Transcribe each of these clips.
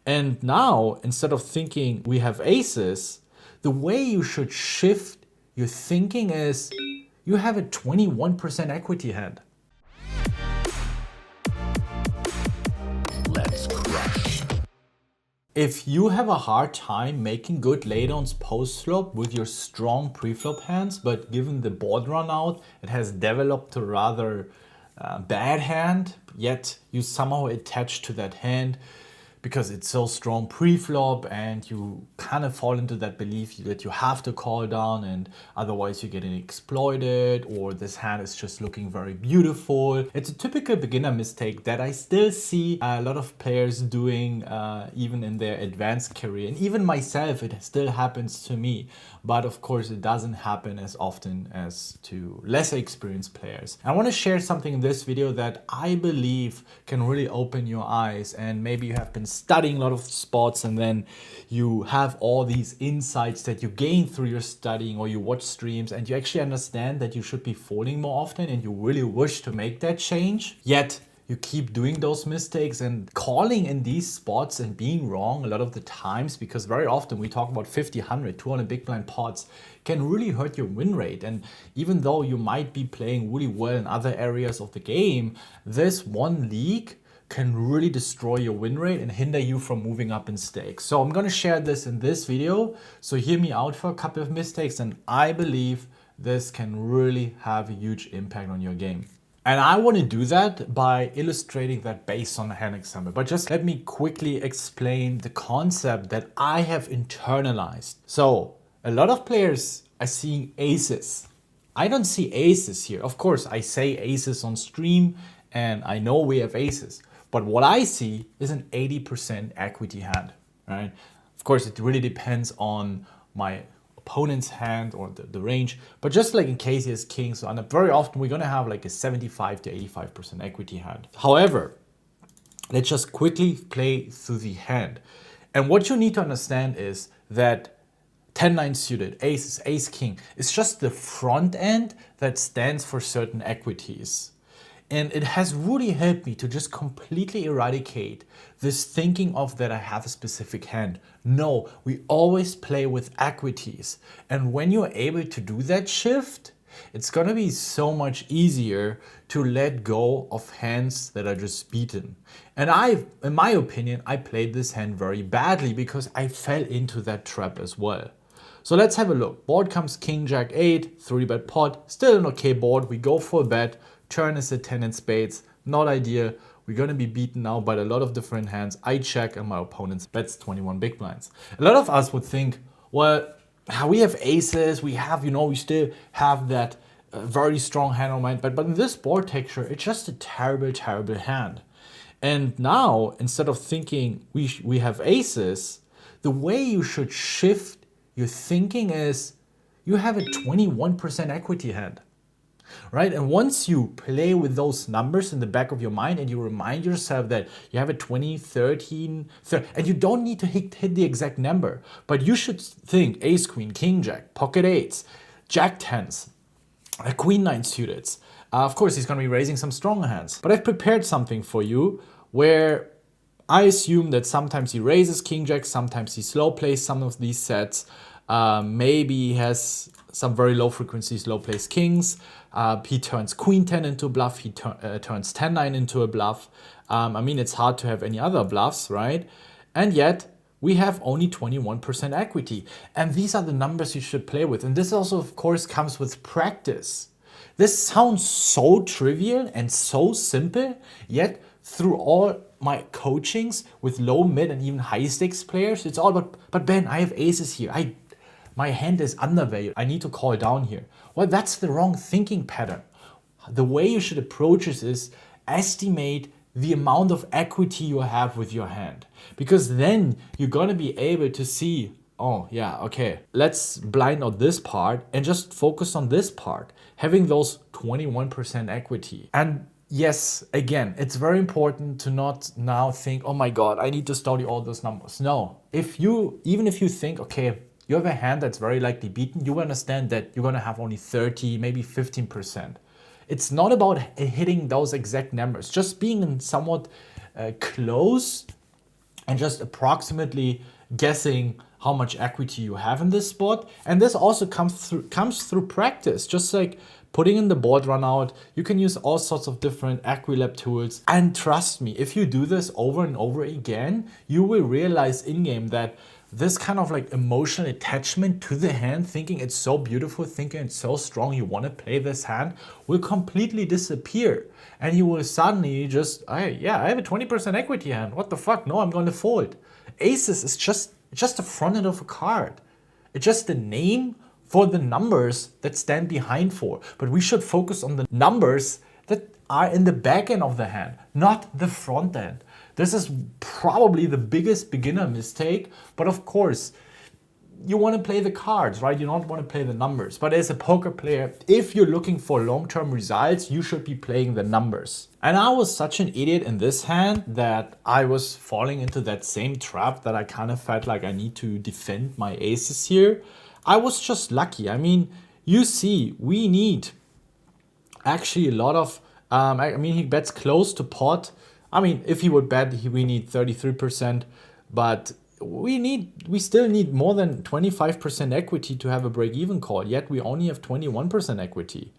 And now, instead of thinking we have aces, the way you should shift your thinking is you have a 21% equity hand. Let's crush. If you have a hard time making good laydowns post-flop with your strong pre-flop hands, but given the board run out, it has developed a rather bad hand, yet you somehow attach to that hand because it's so strong pre-flop, and you kind of fall into that belief that you have to call down and otherwise you're getting exploited, or this hand is just looking very beautiful. It's a typical beginner mistake that I still see a lot of players doing even in their advanced career, and even myself, it still happens to me. But of course it doesn't happen as often as to lesser experienced players. I want to share something in this video that I believe can really open your eyes, and maybe you have been studying a lot of spots and then you have all these insights that you gain through your studying, or you watch streams and you actually understand that you should be folding more often and you really wish to make that change, yet you keep doing those mistakes and calling in these spots and being wrong a lot of the times, because very often we talk about 50, 100, 200 big blind pots can really hurt your win rate. And even though you might be playing really well in other areas of the game, this one league can really destroy your win rate and hinder you from moving up in stakes. So I'm going to share this in this video. So hear me out for a couple of mistakes, and I believe this can really have a huge impact on your game. And I want to do that by illustrating that based on a hand example. But just let me quickly explain the concept that I have internalized. So a lot of players are seeing aces. I don't see aces here. Of course, I say aces on stream and I know we have aces. But what I see is an 80% equity hand, right? Of course, it really depends on my opponent's hand or the range, but just like in case he has kings, so very often we're going to have like a 75 to 85% equity hand. However, let's just quickly play through the hand. And what you need to understand is that 10-9 suited, aces, ace king, is just the front end that stands for certain equities. And it has really helped me to just completely eradicate this thinking of that I have a specific hand. No, we always play with equities. And when you're able to do that shift, it's gonna be so much easier to let go of hands that are just beaten. And in my opinion, I played this hand very badly because I fell into that trap as well. So let's have a look. Board comes king, jack, 8, 3-bet pot, still an okay board. We go for a bet. Turn is a 10 in spades, not ideal. We're going to be beaten now by a lot of different hands. I check and my opponent bets 21 big blinds. A lot of us would think, well, we have aces, we have, we still have that very strong hand on mind, but in this board texture, it's just a terrible, terrible hand. And now, instead of thinking we have aces, the way you should shift your thinking is you have a 21% equity hand. Right? And once you play with those numbers in the back of your mind and you remind yourself that you have a 20, 13, 30, and you don't need to hit the exact number, but you should think ace, queen, king, jack, pocket eights, jack tens, a queen nine suited. Of course, he's going to be raising some stronger hands. But I've prepared something for you where I assume that sometimes he raises king, jack, sometimes he slow plays some of these sets. Maybe he has some very low frequency slow plays kings. He turns queen 10 into a bluff. He turns 10-9 into a bluff. I mean, it's hard to have any other bluffs, right? And yet we have only 21% equity. And these are the numbers you should play with. And this also, of course, comes with practice. This sounds so trivial and so simple, yet through all my coachings with low, mid, and even high stakes players, it's all about, but Ben, I have aces here. My hand is undervalued. I need to call down here. Well, that's the wrong thinking pattern. The way you should approach this is estimate the amount of equity you have with your hand. Because then you're going to be able to see, oh yeah, okay, let's blind out this part and just focus on this part, having those 21% equity. And yes, again, it's very important to not now think, oh my God, I need to study all those numbers. No, even if you think, okay, you have a hand that's very likely beaten, you understand that you're going to have only 30, maybe 15%. It's not about hitting those exact numbers, just being in somewhat close and just approximately guessing how much equity you have in this spot. And this also comes through practice, just like putting in the board run out. You can use all sorts of different Equilab tools. And trust me, if you do this over and over again, you will realize in game that this kind of like emotional attachment to the hand, thinking it's so beautiful, thinking it's so strong, you want to play this hand, will completely disappear. And you will suddenly just, I have a 20% equity hand. What the fuck? No, I'm going to fold. Aces is just the front end of a card. It's just the name for the numbers that stand behind for. But we should focus on the numbers that are in the back end of the hand, not the front end. This is probably the biggest beginner mistake, but of course, you want to play the cards, right? You don't want to play the numbers. But as a poker player, if you're looking for long-term results, you should be playing the numbers. And I was such an idiot in this hand that I was falling into that same trap that I kind of felt like I need to defend my aces here. I was just lucky. I mean, you see, we need actually a lot of, he bets close to pot. I mean, if he would bet, we need 33%, but we still need more than 25% equity to have a break-even call, yet we only have 21% equity,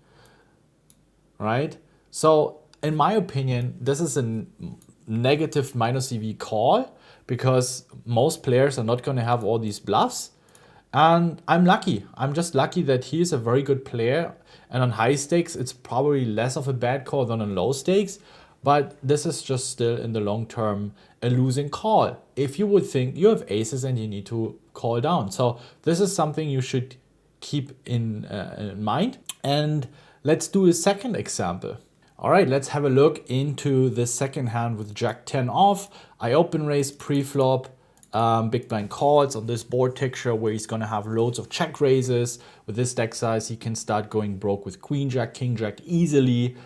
right? So in my opinion, this is a negative minus EV call because most players are not going to have all these bluffs. And I'm lucky. I'm just lucky that he is a very good player. And on high stakes, it's probably less of a bad call than on low stakes. But this is just still in the long term a losing call. If you would think you have aces and you need to call down. So this is something you should keep in mind. And let's do a second example. All right, let's have a look into the second hand with Jack 10 off. I open raise pre-flop. Big blind calls on this board texture where he's gonna have loads of check raises. With this deck size, he can start going broke with Queen Jack, King Jack easily.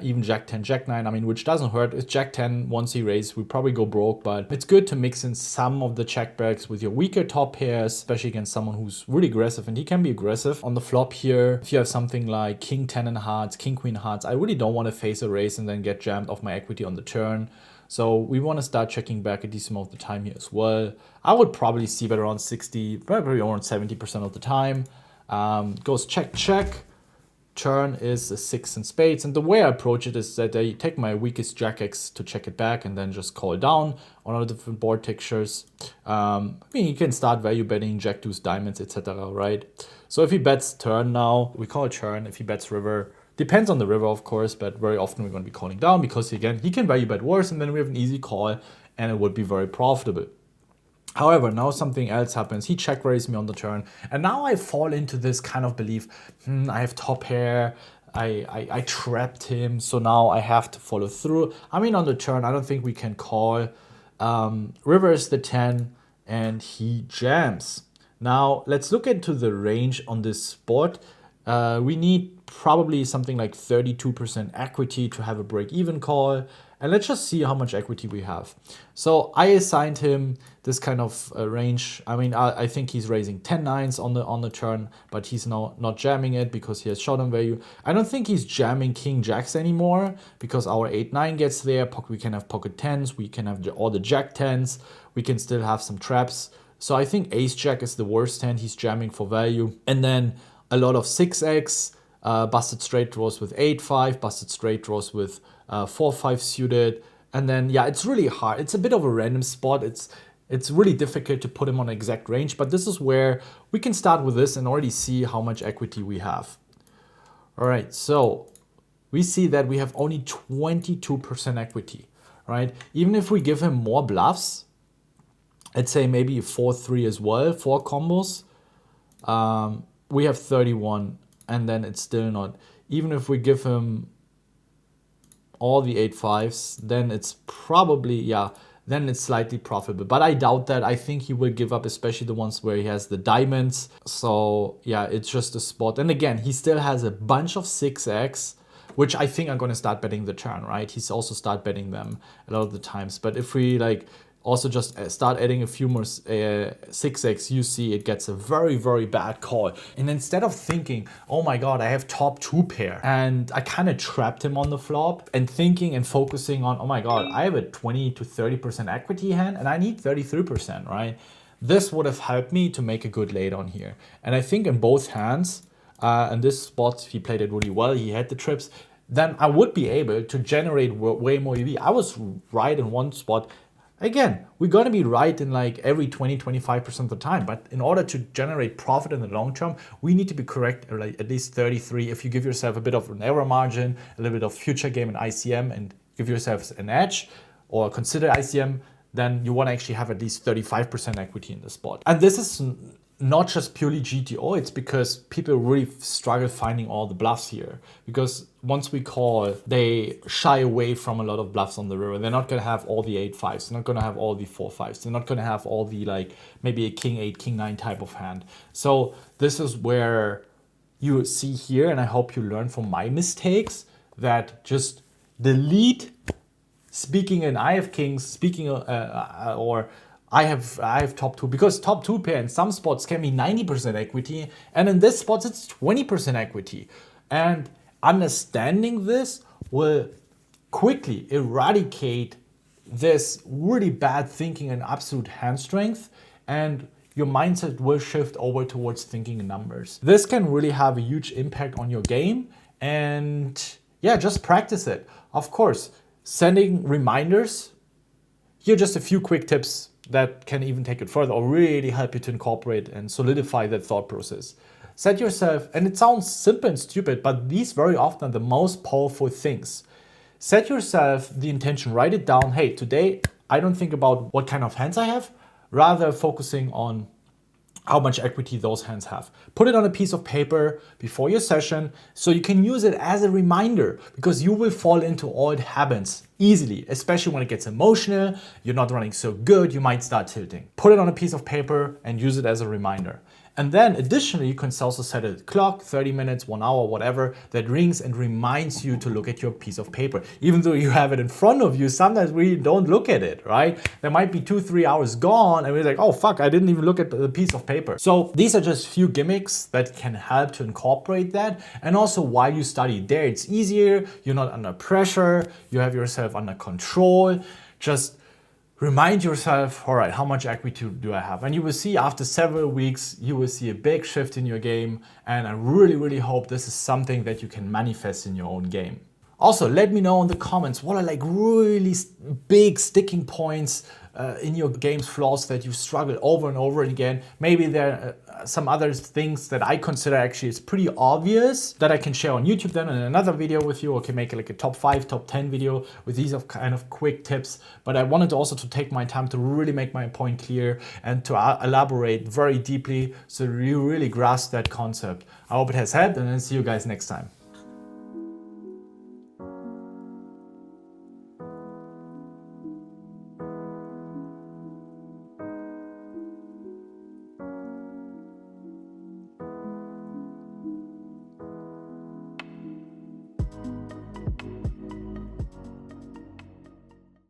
Even Jack 10, Jack 9, I mean, which doesn't hurt. It's Jack 10, once he raises, we probably go broke, but it's good to mix in some of the check backs with your weaker top pairs, especially against someone who's really aggressive, and he can be aggressive on the flop here. If you have something like King 10 in hearts, King Queen hearts, I really don't want to face a raise and then get jammed off my equity on the turn. So we want to start checking back a decent amount of the time here as well. I would probably see that around 60, probably around 70% of the time. Goes check, check. Turn is a 6 in spades, and the way I approach it is that I take my weakest Jack X to check it back and then just call down on all the different board textures. I mean, you can start value betting Jack deuce diamonds, etc., right? So if he bets turn now, we call turn. If he bets river, depends on the river, of course, but very often we're going to be calling down because again, he can value bet worse, and then we have an easy call and it would be very profitable. However, now something else happens. He check raised me on the turn, and now I fall into this kind of belief, I have top pair, I trapped him, so now I have to follow through. I mean, on the turn, I don't think we can call. River is the 10, and he jams. Now, let's look into the range on this spot. We need probably something like 32% equity to have a break-even call. And let's just see how much equity we have. So I assigned him this kind of range. I mean, I think he's raising 10 nines on the turn, but he's now not jamming it because he has showdown value. I don't think he's jamming King Jacks anymore because our 8-9 gets there. We can have pocket 10s. We can have all the Jack 10s. We can still have some traps. So I think Ace Jack is the worst hand he's jamming for value. And then a lot of 6x, busted straight draws with 8-5, busted straight draws with 4-5 suited. And then, yeah, it's really hard. It's a bit of a random spot. It's really difficult to put him on exact range, but this is where we can start with this and already see how much equity we have. All right, so we see that we have only 22% equity, right? Even if we give him more bluffs, let's say maybe a 4-3 as well, 4 combos, we have 31, and then it's still not. Even if we give him all the 8-5s, then it's probably, yeah, then it's slightly profitable. But I doubt that. I think he will give up, especially the ones where he has the diamonds. So yeah, it's just a spot. And again, he still has a bunch of 6x, which I think I'm going to start betting the turn, right? He's also start betting them a lot of the times. But if we like Also just start adding a few more 6x, you see it gets a very, very bad call. And instead of thinking, oh my God, I have top 2 pair, and I kind of trapped him on the flop, and thinking and focusing on, oh my God, I have a 20 to 30% equity hand and I need 33%, right? This would have helped me to make a good lay down here. And I think in both hands, in this spot, he played it really well, he had the trips, then I would be able to generate way more EV. I was right in one spot. Again, we're going to be right in like every 20-25% of the time, but in order to generate profit in the long term, we need to be correct at least 33. If you give yourself a bit of an error margin, a little bit of future game in ICM, and give yourself an edge or consider ICM, then you want to actually have at least 35% equity in the spot. And this is not just purely GTO, it's because people really struggle finding all the bluffs here. Because once we call, they shy away from a lot of bluffs on the river. They're not going to have all the 8-5s. They're not going to have all the 4-5s. They're not going to have all the, like, maybe a king 8, king 9 type of hand. So this is where you see here, and I hope you learn from my mistakes, that just delete speaking in I have kings, speaking or I have top 2, because top 2 pair in some spots can be 90% equity, and in this spots it's 20% equity. And understanding this will quickly eradicate this really bad thinking and absolute hand strength, and your mindset will shift over towards thinking in numbers. This can really have a huge impact on your game, and yeah, just practice it. Of course, sending reminders. Here are just a few quick tips that can even take it further or really help you to incorporate and solidify that thought process. Set yourself, and it sounds simple and stupid, but these very often are the most powerful things. Set yourself the intention, write it down. Hey, today I don't think about what kind of hands I have, rather focusing on how much equity those hands have. Put it on a piece of paper before your session so you can use it as a reminder, because you will fall into old habits easily, especially when it gets emotional, you're not running so good, you might start tilting. Put it on a piece of paper and use it as a reminder. And then additionally, you can also set a clock, 30 minutes, 1 hour, whatever, that rings and reminds you to look at your piece of paper. Even though you have it in front of you, sometimes we don't look at it, right? There might be 2-3 hours gone and we're like, oh fuck, I didn't even look at the piece of paper. So these are just few gimmicks that can help to incorporate that. And also while you study there, it's easier, you're not under pressure, you have yourself under control. Just remind yourself, all right, how much equity do I have? And you will see after several weeks, you will see a big shift in your game. And I really, really hope this is something that you can manifest in your own game. Also, let me know in the comments, what are like really big sticking points in your game's flaws that you struggle over and over again. Maybe there are some other things that I consider actually is pretty obvious that I can share on YouTube then in another video with you, or can make like a top 5, top 10 video with these kind of quick tips. But I wanted also to take my time to really make my point clear and to elaborate very deeply so you really grasp that concept. I hope it has helped, and I'll see you guys next time.